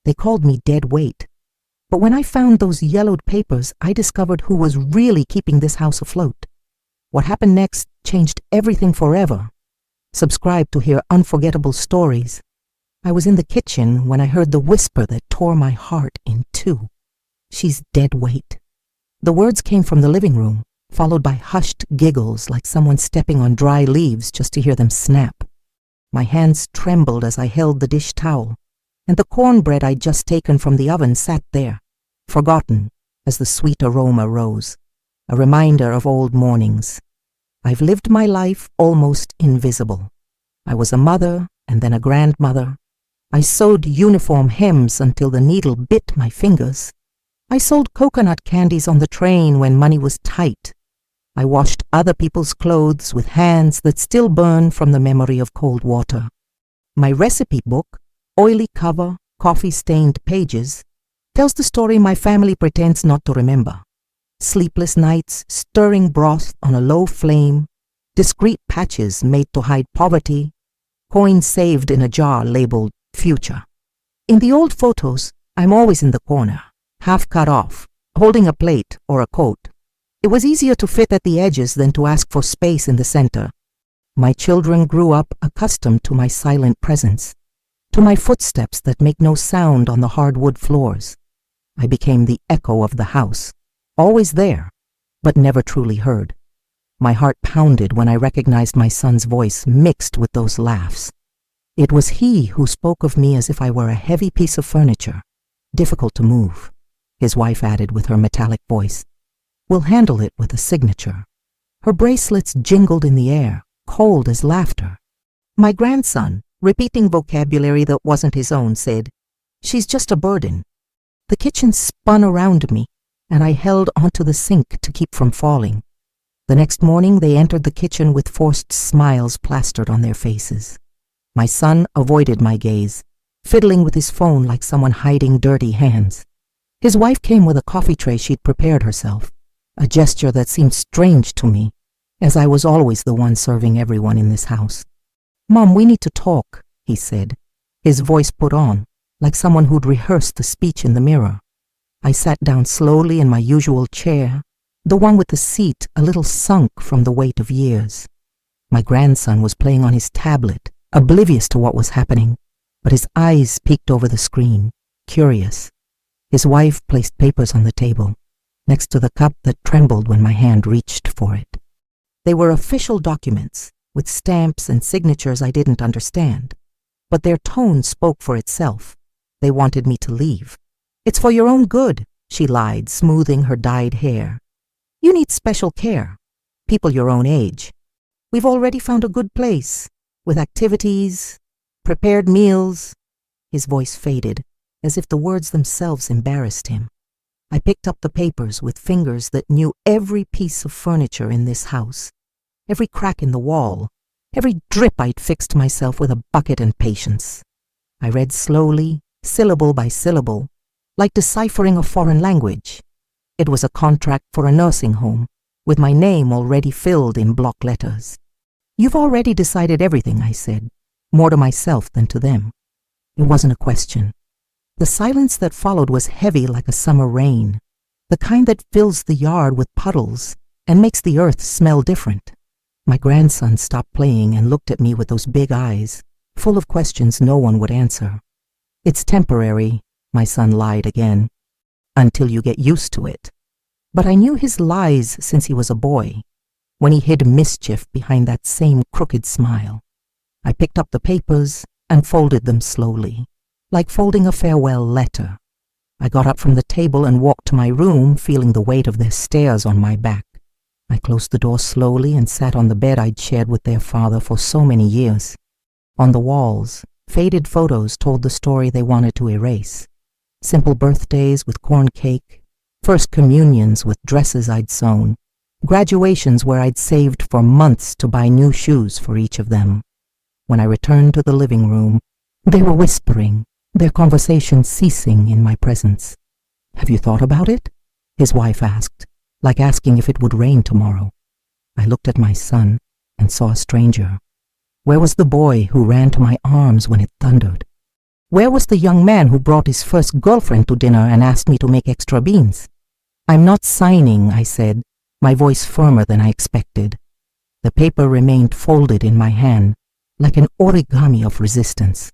They called me dead weight. But when I found those yellowed papers, I discovered who was really keeping this house afloat. What happened next changed everything forever. Subscribe to hear unforgettable stories. I was in the kitchen when I heard the whisper that tore my heart in two. "She's dead weight." The words came from the living room, followed by hushed giggles like someone stepping on dry leaves just to hear them snap. My hands trembled as I held the dish towel, and the cornbread I'd just taken from the oven sat there, forgotten as the sweet aroma rose, a reminder of old mornings. I've lived my life almost invisible. I was a mother and then a grandmother. I sewed uniform hems until the needle bit my fingers. I sold coconut candies on the train when money was tight. I washed other people's clothes with hands that still burn from the memory of cold water. My recipe book, oily cover, coffee-stained pages, tells the story my family pretends not to remember. Sleepless nights, stirring broth on a low flame, discreet patches made to hide poverty, coins saved in a jar labeled future. In the old photos, I'm always in the corner, half cut off, holding a plate or a coat. It was easier to fit at the edges than to ask for space in the center. My children grew up accustomed to my silent presence, to my footsteps that make no sound on the hardwood floors. I became the echo of the house, always there, but never truly heard. My heart pounded when I recognized my son's voice mixed with those laughs. It was he who spoke of me as if I were a heavy piece of furniture, difficult to move. His wife added with her metallic voice, "We'll handle it with a signature." Her bracelets jingled in the air, cold as laughter. My grandson, repeating vocabulary that wasn't his own, said, "She's just a burden." The kitchen spun around me, and I held onto the sink to keep from falling. The next morning, they entered the kitchen with forced smiles plastered on their faces. My son avoided my gaze, fiddling with his phone like someone hiding dirty hands. His wife came with a coffee tray she'd prepared herself, a gesture that seemed strange to me, as I was always the one serving everyone in this house. "Mom, we need to talk," he said, his voice put on, like someone who'd rehearsed the speech in the mirror. I sat down slowly in my usual chair, the one with the seat a little sunk from the weight of years. My grandson was playing on his tablet, oblivious to what was happening, but his eyes peeked over the screen, curious. His wife placed papers on the table, next to the cup that trembled when my hand reached for it. They were official documents, with stamps and signatures I didn't understand, but their tone spoke for itself. They wanted me to leave. "It's for your own good," she lied, smoothing her dyed hair. "You need special care. People your own age. We've already found a good place, with activities, prepared meals." His voice faded, as if the words themselves embarrassed him. I picked up the papers with fingers that knew every piece of furniture in this house, every crack in the wall, every drip I'd fixed myself with a bucket and patience. I read slowly, syllable by syllable, like deciphering a foreign language. It was a contract for a nursing home, with my name already filled in block letters. "You've already decided everything," I said, more to myself than to them. It wasn't a question. The silence that followed was heavy like a summer rain, the kind that fills the yard with puddles and makes the earth smell different. My grandson stopped playing and looked at me with those big eyes, full of questions no one would answer. "It's temporary," my son lied again, "until you get used to it." But I knew his lies since he was a boy, when he hid mischief behind that same crooked smile. I picked up the papers and folded them slowly, like folding a farewell letter. I got up from the table and walked to my room, feeling the weight of their stares on my back. I closed the door slowly and sat on the bed I'd shared with their father for so many years. On the walls, faded photos told the story they wanted to erase. Simple birthdays with corn cake, first communions with dresses I'd sewn, graduations where I'd saved for months to buy new shoes for each of them. When I returned to the living room, they were whispering, their conversation ceasing in my presence. "Have you thought about it?" his wife asked, like asking if it would rain tomorrow. I looked at my son and saw a stranger. Where was the boy who ran to my arms when it thundered? Where was the young man who brought his first girlfriend to dinner and asked me to make extra beans? I'm not signing, I said, my voice firmer than I expected. The paper remained folded in my hand, like an origami of resistance.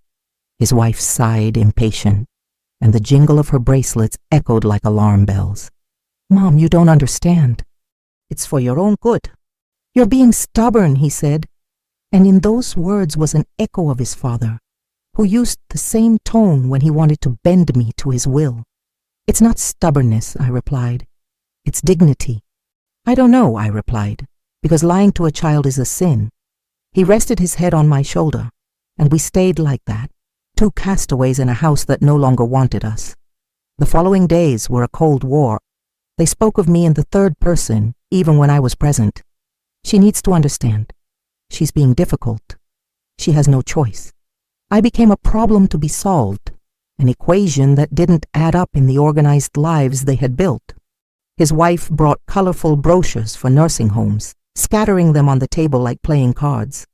His wife sighed, impatient, and the jingle of her bracelets echoed like alarm bells. Mom, you don't understand. It's for your own good. You're being stubborn, he said, and in those words was an echo of his father, who used the same tone when he wanted to bend me to his will. It's not stubbornness, I replied. It's dignity. I don't know, I replied, because lying to a child is a sin. He rested his head on my shoulder, and we stayed like that, two castaways in a house that no longer wanted us. The following days were a Cold War. They spoke of me in the third person, even when I was present. She needs to understand. She's being difficult. She has no choice. I became a problem to be solved, an equation that didn't add up in the organized lives they had built. His wife brought colorful brochures for nursing homes, scattering them on the table like playing cards.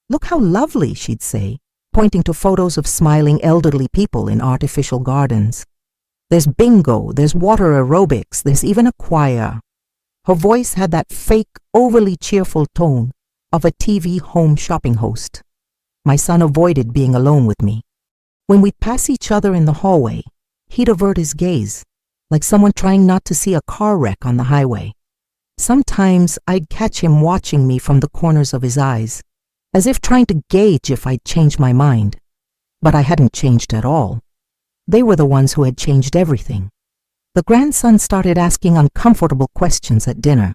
Look how lovely, she'd say, pointing to photos of smiling elderly people in artificial gardens. There's bingo, there's water aerobics, there's even a choir. Her voice had that fake, overly cheerful tone of a TV home shopping host. My son avoided being alone with me. When we'd pass each other in the hallway, he'd avert his gaze, like someone trying not to see a car wreck on the highway. Sometimes I'd catch him watching me from the corners of his eyes, as if trying to gauge if I'd changed my mind. But I hadn't changed at all. They were the ones who had changed everything. The grandson started asking uncomfortable questions at dinner.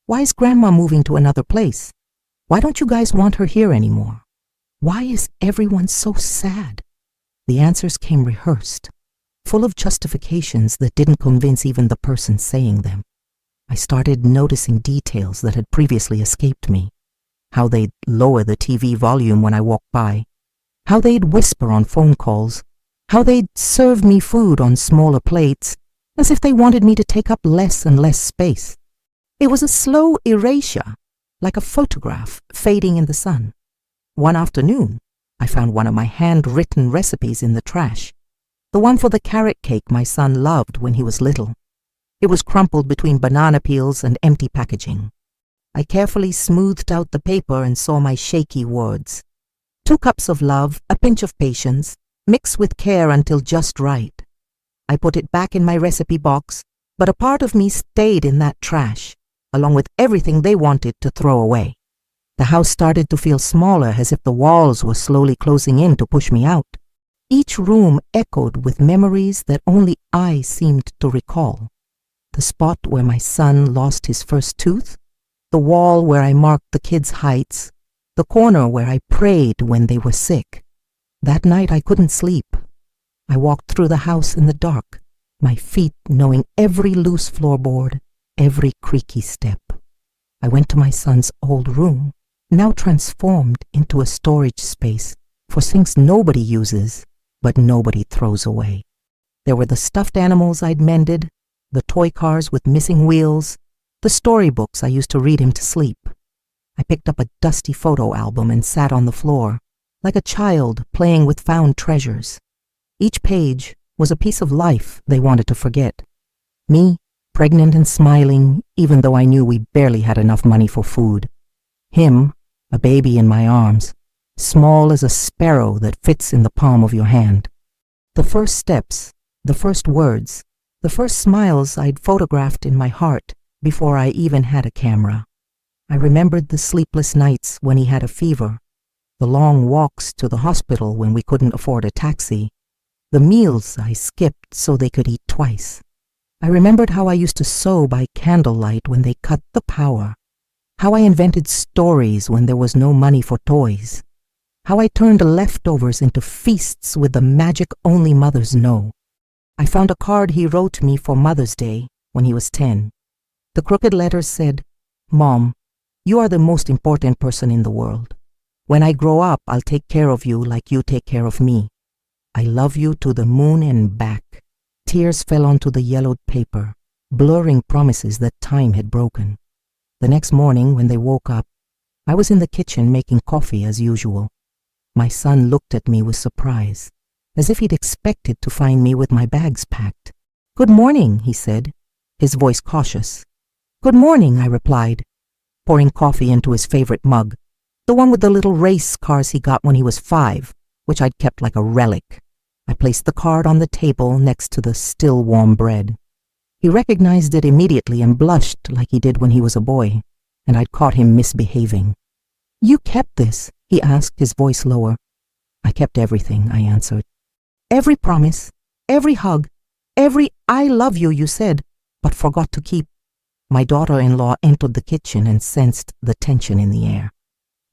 Why is Grandma moving to another place? Why don't you guys want her here anymore? Why is everyone so sad? The answers came rehearsed, full of justifications that didn't convince even the person saying them. I started noticing details that had previously escaped me. How they'd lower the TV volume when I walked by. How they'd whisper on phone calls. How they'd serve me food on smaller plates, as if they wanted me to take up less and less space. It was a slow erasure, like a photograph fading in the sun. One afternoon, I found one of my handwritten recipes in the trash, the one for the carrot cake my son loved when he was little. It was crumpled between banana peels and empty packaging. I carefully smoothed out the paper and saw my shaky words. 2 cups of love, a pinch of patience, mix with care until just right. I put it back in my recipe box, but a part of me stayed in that trash, along with everything they wanted to throw away. The house started to feel smaller, as if the walls were slowly closing in to push me out. Each room echoed with memories that only I seemed to recall. The spot where my son lost his first tooth, the wall where I marked the kids' heights, the corner where I prayed when they were sick. That night I couldn't sleep. I walked through the house in the dark, my feet knowing every loose floorboard, every creaky step. I went to my son's old room, now transformed into a storage space for things nobody uses, but nobody throws away. There were the stuffed animals I'd mended, the toy cars with missing wheels, the storybooks I used to read him to sleep. I picked up a dusty photo album and sat on the floor, like a child playing with found treasures. Each page was a piece of life they wanted to forget. Me, pregnant and smiling, even though I knew we barely had enough money for food. Him, a baby in my arms, small as a sparrow that fits in the palm of your hand. The first steps, the first words, the first smiles I'd photographed in my heart before I even had a camera. I remembered the sleepless nights when he had a fever, the long walks to the hospital when we couldn't afford a taxi, the meals I skipped so they could eat twice. I remembered how I used to sew by candlelight when they cut the power, how I invented stories when there was no money for toys, how I turned leftovers into feasts with the magic only mothers know. I found a card he wrote me for Mother's Day when he was 10. The crooked letters said, "Mom, you are the most important person in the world. When I grow up, I'll take care of you like you take care of me. I love you to the moon and back." Tears fell onto the yellowed paper, blurring promises that time had broken. The next morning, when they woke up, I was in the kitchen making coffee as usual. My son looked at me with surprise. as if he'd expected to find me with my bags packed. "Good morning," he said, his voice cautious. "Good morning," I replied, pouring coffee into his favorite mug, the one with the little race cars he got when he was 5, which I'd kept like a relic. I placed the card on the table next to the still warm bread. He recognized it immediately and blushed like he did when he was a boy, and I'd caught him misbehaving. "You kept this?" he asked, his voice lower. "I kept everything," I answered. "Every promise, every hug, every 'I love you' you said, but forgot to keep." My daughter-in-law entered the kitchen and sensed the tension in the air.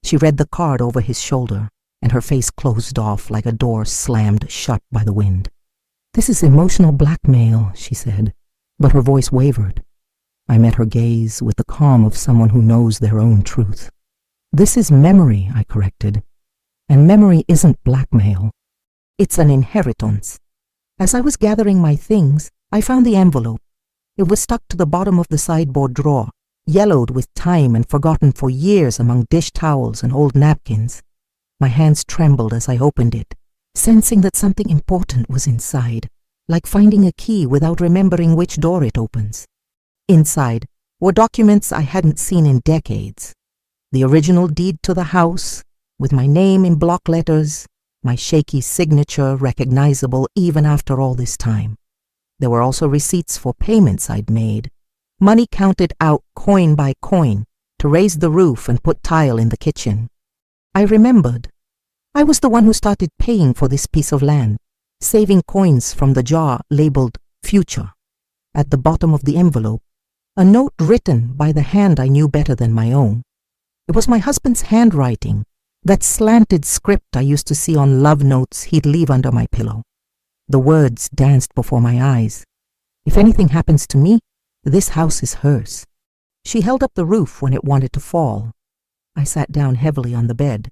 She read the card over his shoulder, and her face closed off like a door slammed shut by the wind. "This is emotional blackmail," she said, but her voice wavered. I met her gaze with the calm of someone who knows their own truth. "This is memory," I corrected, "and memory isn't blackmail. It's an inheritance." As I was gathering my things, I found the envelope. It was stuck to the bottom of the sideboard drawer, yellowed with time and forgotten for years among dish towels and old napkins. My hands trembled as I opened it, sensing that something important was inside, like finding a key without remembering which door it opens. Inside were documents I hadn't seen in decades. The original deed to the house, with my name in block letters, my shaky signature recognizable even after all this time. There were also receipts for payments I'd made, money counted out coin by coin to raise the roof and put tile in the kitchen. I remembered. I was the one who started paying for this piece of land, saving coins from the jar labeled Future. At the bottom of the envelope, a note written by the hand I knew better than my own. It was my husband's handwriting, that slanted script I used to see on love notes he'd leave under my pillow. The words danced before my eyes. "If anything happens to me, this house is hers." She held up the roof when it wanted to fall. I sat down heavily on the bed,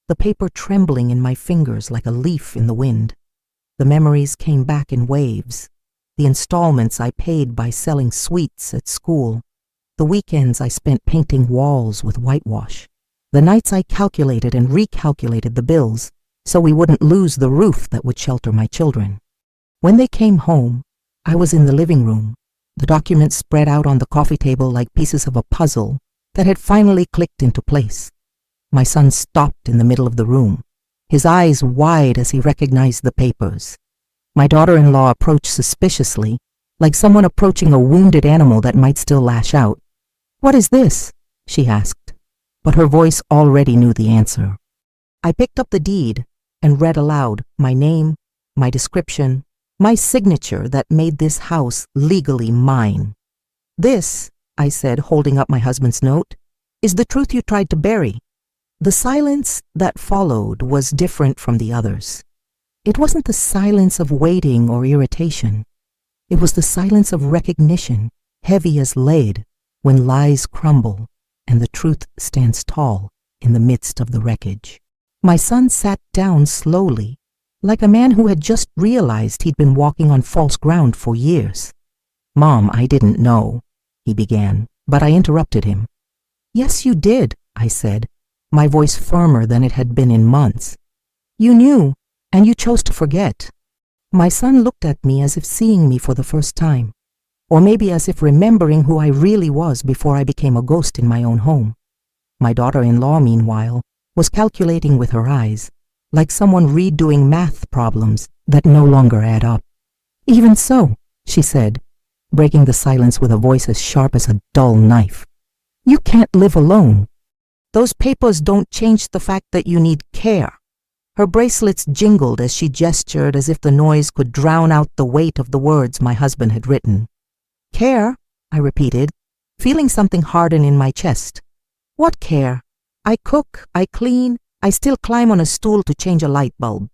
the paper trembling in my fingers like a leaf in the wind. The memories came back in waves. The installments I paid by selling sweets at school. The weekends I spent painting walls with whitewash. The nights I calculated and recalculated the bills so we wouldn't lose the roof that would shelter my children. When they came home, I was in the living room, the documents spread out on the coffee table like pieces of a puzzle that had finally clicked into place. My son stopped in the middle of the room, his eyes wide as he recognized the papers. My daughter-in-law approached suspiciously, like someone approaching a wounded animal that might still lash out. "What is this?" she asked, but her voice already knew the answer. I picked up the deed and read aloud my name, my description, my signature that made this house legally mine. "This," I said, holding up my husband's note, "is the truth you tried to bury." The silence that followed was different from the others. It wasn't the silence of waiting or irritation. It was the silence of recognition, heavy as lead, when lies crumble and the truth stands tall in the midst of the wreckage. My son sat down slowly, like a man who had just realized he'd been walking on false ground for years. "Mom, I didn't know," he began, but I interrupted him. "Yes, you did," I said, my voice firmer than it had been in months. "You knew, and you chose to forget." My son looked at me as if seeing me for the first time, or maybe as if remembering who I really was before I became a ghost in my own home. My daughter-in-law, meanwhile, was calculating with her eyes, like someone redoing math problems that no longer add up. "Even so," she said, breaking the silence with a voice as sharp as a dull knife, "you can't live alone. Those papers don't change the fact that you need care." Her bracelets jingled as she gestured as if the noise could drown out the weight of the words my husband had written. "Care?" I repeated, feeling something harden in my chest. "What care? I cook, I clean, I still climb on a stool to change a light bulb.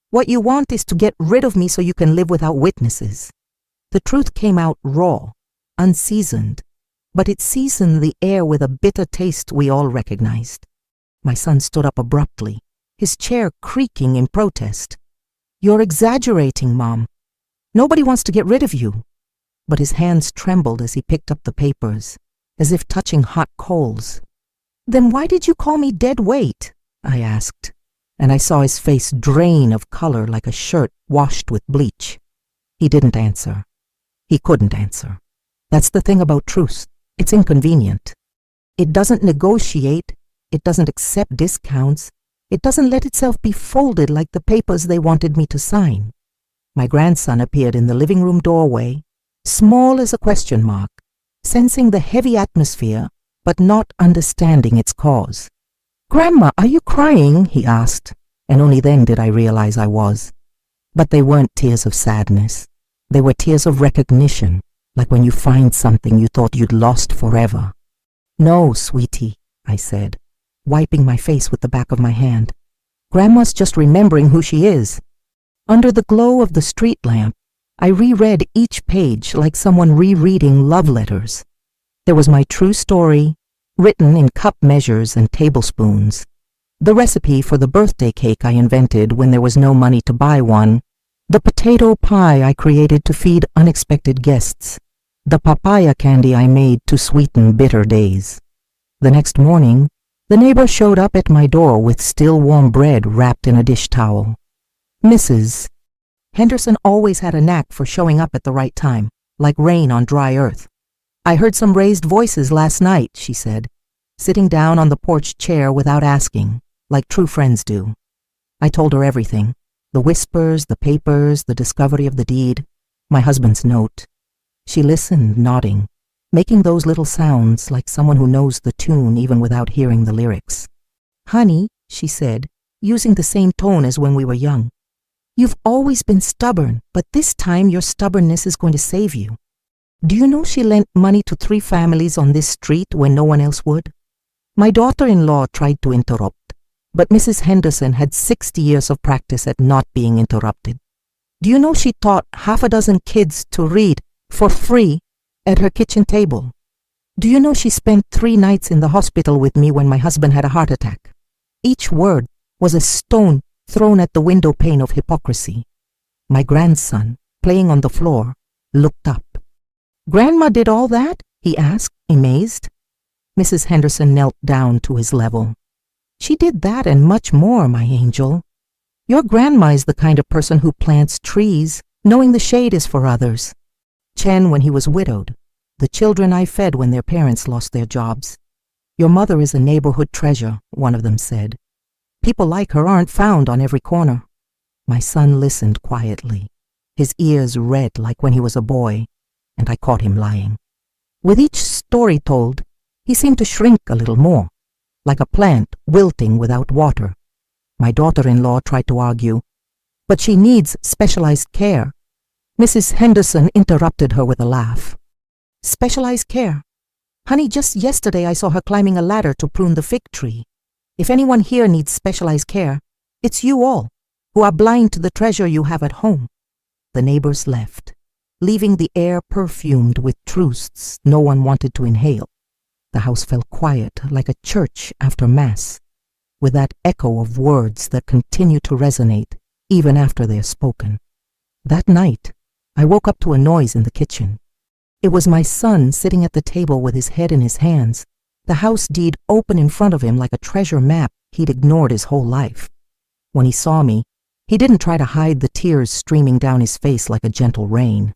What you want is to get rid of me so you can live without witnesses." The truth came out raw, unseasoned, but it seasoned the air with a bitter taste we all recognized. My son stood up abruptly, his chair creaking in protest. "You're exaggerating, Mom. Nobody wants to get rid of you." But his hands trembled as he picked up the papers, as if touching hot coals. "Then why did you call me dead weight?" I asked, and I saw his face drain of color like a shirt washed with bleach. He didn't answer. He couldn't answer. That's the thing about truth. It's inconvenient. It doesn't negotiate. It doesn't accept discounts. It doesn't let itself be folded like the papers they wanted me to sign. My grandson appeared in the living room doorway, small as a question mark, sensing the heavy atmosphere, but not understanding its cause. "Grandma, are you crying?" he asked, and only then did I realize I was. But they weren't tears of sadness. They were tears of recognition, like when you find something you thought you'd lost forever. "No, sweetie," I said, wiping my face with the back of my hand. "Grandma's just remembering who she is." Under the glow of the street lamp, I reread each page like someone rereading love letters. There was my true story, written in cup measures and tablespoons. The recipe for the birthday cake I invented when there was no money to buy one. The potato pie I created to feed unexpected guests. The papaya candy I made to sweeten bitter days. The next morning, the neighbor showed up at my door with still warm bread wrapped in a dish towel. "Mrs. Henderson always had a knack for showing up at the right time, like rain on dry earth. "I heard some raised voices last night," she said, sitting down on the porch chair without asking, like true friends do. I told her everything, the whispers, the papers, the discovery of the deed, my husband's note. She listened, nodding, making those little sounds like someone who knows the tune even without hearing the lyrics. "Honey," she said, using the same tone as when we were young, "you've always been stubborn, but this time your stubbornness is going to save you. Do you know she lent money to 3 families on this street when no one else would? My daughter-in-law tried to interrupt, but Mrs. Henderson had 60 years of practice at not being interrupted. Do you know she taught 6 kids to read for free at her kitchen table? Do you know she spent 3 nights in the hospital with me when my husband had a heart attack? Each word was a stone thrown at the window pane of hypocrisy." My grandson, playing on the floor, looked up. "Grandma did all that?" he asked, amazed. Mrs. Henderson knelt down to his level. "She did that and much more, my angel. Your grandma is the kind of person who plants trees, knowing the shade is for others. Chen when he was widowed, the children I fed when their parents lost their jobs. Your mother is a neighborhood treasure," one of them said. "People like her aren't found on every corner." My son listened quietly, his ears red like when he was a boy, and I caught him lying. With each story told, he seemed to shrink a little more, like a plant wilting without water. My daughter-in-law tried to argue, "But she needs specialized care." Mrs. Henderson interrupted her with a laugh. "Specialized care? Honey, just yesterday I saw her climbing a ladder to prune the fig tree. If anyone here needs specialized care, it's you all, who are blind to the treasure you have at home." The neighbors left, leaving the air perfumed with truths no one wanted to inhale. The house fell quiet like a church after Mass, with that echo of words that continue to resonate even after they are spoken. That night, I woke up to a noise in the kitchen. It was my son sitting at the table with his head in his hands, the house deed open in front of him like a treasure map he'd ignored his whole life. When he saw me, he didn't try to hide the tears streaming down his face like a gentle rain.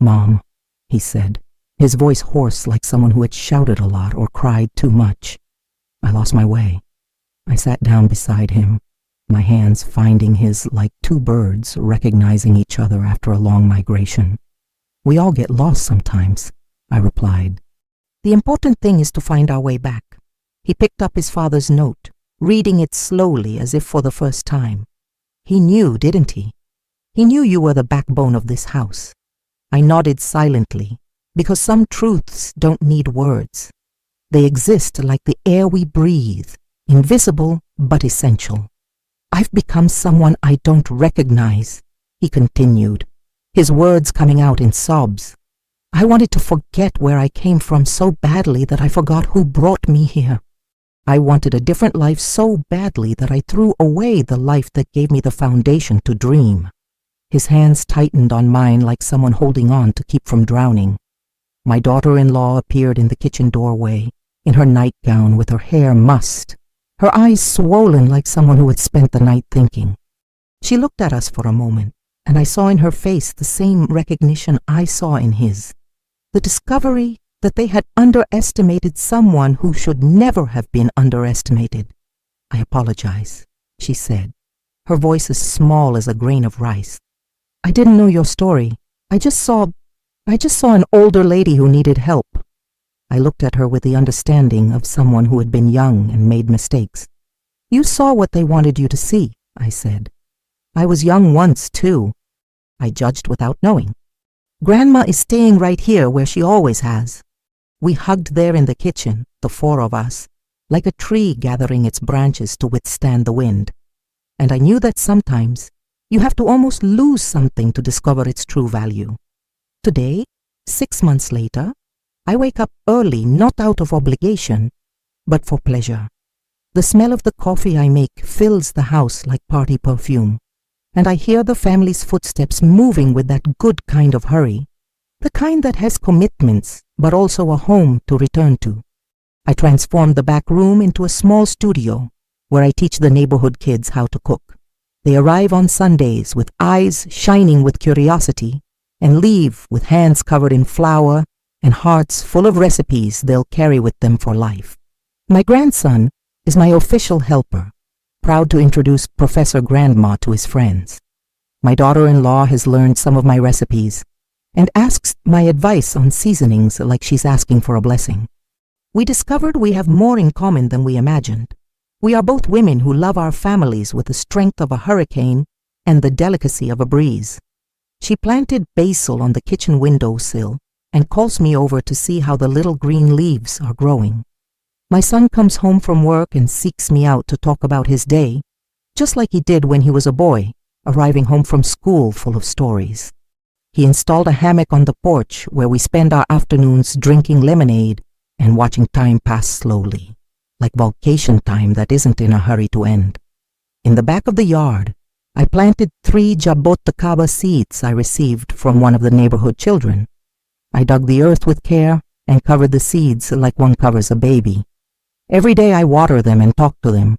"Mom," he said, his voice hoarse like someone who had shouted a lot or cried too much. I lost my way. I sat down beside him, my hands finding his like 2 birds recognizing each other after a long migration. "We all get lost sometimes," I replied. "The important thing is to find our way back." He picked up his father's note, reading it slowly as if for the first time. "He knew, didn't he? He knew you were the backbone of this house." I nodded silently, because some truths don't need words. They exist like the air we breathe, invisible but essential. "I've become someone I don't recognize," he continued, his words coming out in sobs. "I wanted to forget where I came from so badly that I forgot who brought me here. I wanted a different life so badly that I threw away the life that gave me the foundation to dream." His hands tightened on mine like someone holding on to keep from drowning. My daughter-in-law appeared in the kitchen doorway, in her nightgown with her hair mussed, her eyes swollen like someone who had spent the night thinking. She looked at us for a moment, and I saw in her face the same recognition I saw in his. The discovery that they had underestimated someone who should never have been underestimated. "I apologize," she said, her voice as small as a grain of rice. "I didn't know your story. I just saw an older lady who needed help." I looked at her with the understanding of someone who had been young and made mistakes. "You saw what they wanted you to see," I said. "I was young once, too." I judged without knowing. "Grandma is staying right here where she always has." We hugged there in the kitchen, the four of us, like a tree gathering its branches to withstand the wind. And I knew that sometimes you have to almost lose something to discover its true value. Today, 6 months later, I wake up early not out of obligation, but for pleasure. The smell of the coffee I make fills the house like party perfume, and I hear the family's footsteps moving with that good kind of hurry, the kind that has commitments but also a home to return to. I transform the back room into a small studio where I teach the neighborhood kids how to cook. They arrive on Sundays with eyes shining with curiosity and leave with hands covered in flour and hearts full of recipes they'll carry with them for life. My grandson is my official helper, proud to introduce Professor Grandma to his friends. My daughter-in-law has learned some of my recipes and asks my advice on seasonings like she's asking for a blessing. We discovered we have more in common than we imagined. We are both women who love our families with the strength of a hurricane and the delicacy of a breeze. She planted basil on the kitchen windowsill and calls me over to see how the little green leaves are growing. My son comes home from work and seeks me out to talk about his day, just like he did when he was a boy, arriving home from school full of stories. He installed a hammock on the porch where we spend our afternoons drinking lemonade and watching time pass slowly, like vacation time that isn't in a hurry to end. In the back of the yard, I planted 3 jaboticaba seeds I received from one of the neighborhood children. I dug the earth with care and covered the seeds like one covers a baby. Every day I water them and talk to them,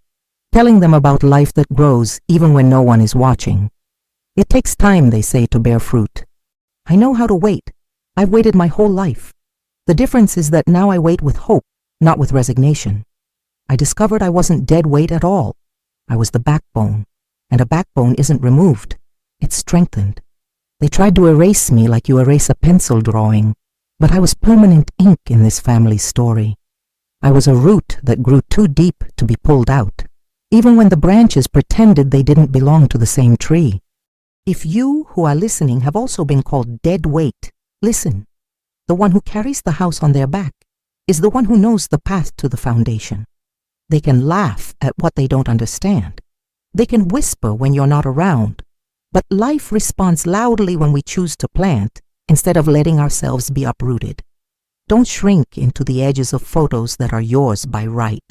telling them about life that grows even when no one is watching. It takes time, they say, to bear fruit. I know how to wait. I've waited my whole life. The difference is that now I wait with hope, not with resignation. I discovered I wasn't dead weight at all. I was the backbone, and a backbone isn't removed. It's strengthened. They tried to erase me like you erase a pencil drawing, but I was permanent ink in this family story. I was a root that grew too deep to be pulled out, even when the branches pretended they didn't belong to the same tree. If you who are listening have also been called dead weight, listen. The one who carries the house on their back is the one who knows the path to the foundation. They can laugh at what they don't understand. They can whisper when you're not around, but life responds loudly when we choose to plant instead of letting ourselves be uprooted. Don't shrink into the edges of photos that are yours by right.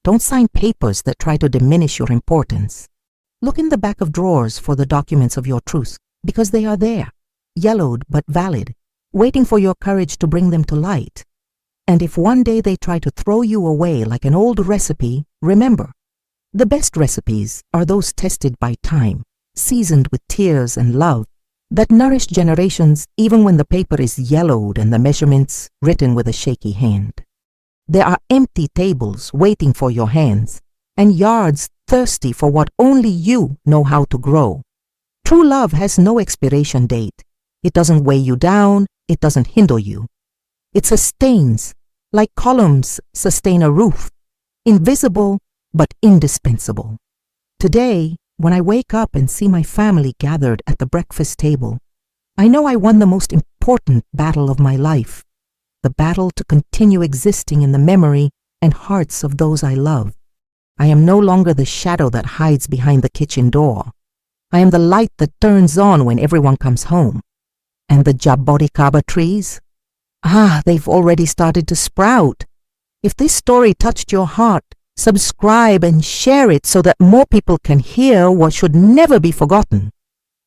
Don't sign papers that try to diminish your importance. Look in the back of drawers for the documents of your truth, because they are there, yellowed but valid, waiting for your courage to bring them to light. And if one day they try to throw you away like an old recipe, remember, the best recipes are those tested by time, seasoned with tears and love, that nourish generations even when the paper is yellowed and the measurements written with a shaky hand. There are empty tables waiting for your hands, and yards thirsty for what only you know how to grow. True love has no expiration date. It doesn't weigh you down, it doesn't hinder you. It sustains, like columns sustain a roof, invisible but indispensable. Today, when I wake up and see my family gathered at the breakfast table, I know I won the most important battle of my life, the battle to continue existing in the memory and hearts of those I love. I am no longer the shadow that hides behind the kitchen door. I am the light that turns on when everyone comes home. And the jaboticaba trees? They've already started to sprout. If this story touched your heart, subscribe and share it so that more people can hear what should never be forgotten.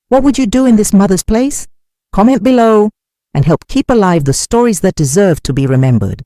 What would you do in this mother's place? Comment below and help keep alive the stories that deserve to be remembered.